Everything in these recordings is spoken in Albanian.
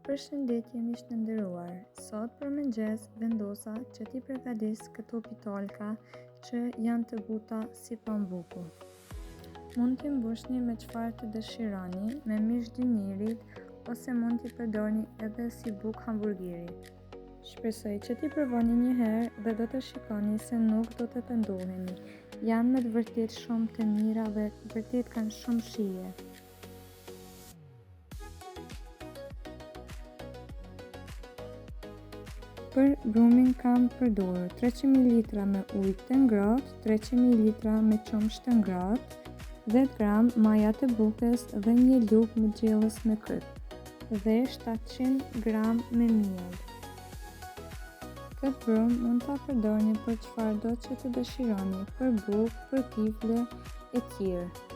Përshëndetje miq të nderuar. Sot për mëngjes vendosa që ti përgatis këto pitolka që janë të buta si pambuku. Mund t'i mbushni me çfarë të dëshironi, me mish dynirit ose mund t'i përdorni edhe si buk hamburgeri. Shpresoj që ti provoni një herë dhe do të shikoni se nuk do të pendoheni. Janë me të vërtet shumë të mira dhe vërtet kanë shumë shije. Për brumin kam përdorur 300 ml me ujë të ngrohtë, 300 ml me qumësht të ngrohtë, 10 gram maja të bukës dhe një lugë mëxhellës me kryp dhe 700 gram me miell. Këtë brum mund ta përdorni për çfarë do që të dëshironi, për bukë, për kifle e tjerë.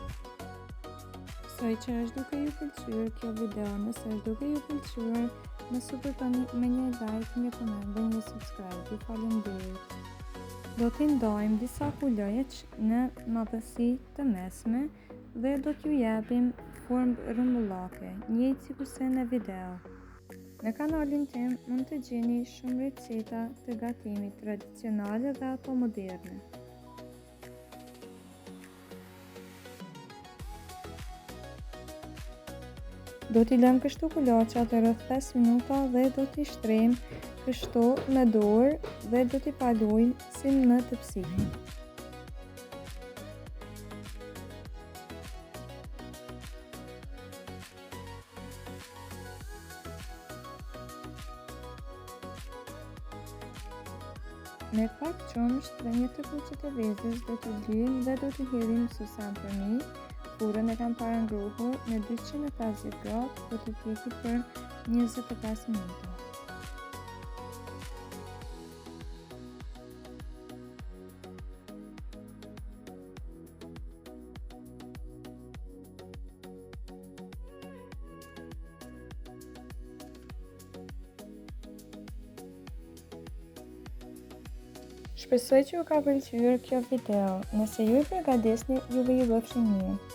Besoj që është duke ju pëlqyer kjo video. Nëse është duke ju pëlqyer, më supportoni me një like, një koment dhe një subscribe. Ju faleminderit. Do t'i ndajmë disa kuloje në madhësi të mesme dhe do t'ju japim formë rrumbullake, njëjtë sikurse në video. Në kanalin tim mund të gjeni shumë receta të gatimit tradicionale dhe ato moderne. Do t'i lëm kështu kulaçat rreth 5 minuta dhe do t'i shtrejmë kështu me dorë dhe do t'i palojmë si në tepsi. Me pak qumësht dhe një të kuqe të vezës do t'i lyjmë dhe do t'i hedhim susan për mi. Furrën e kam parangruhur në 250 gradë, do t'i pjeki për 25 minuta. Shpresoj që ju ka pëlqyer kjo video. Nëse ju i përgatitni, juve ju bëfshin mirë.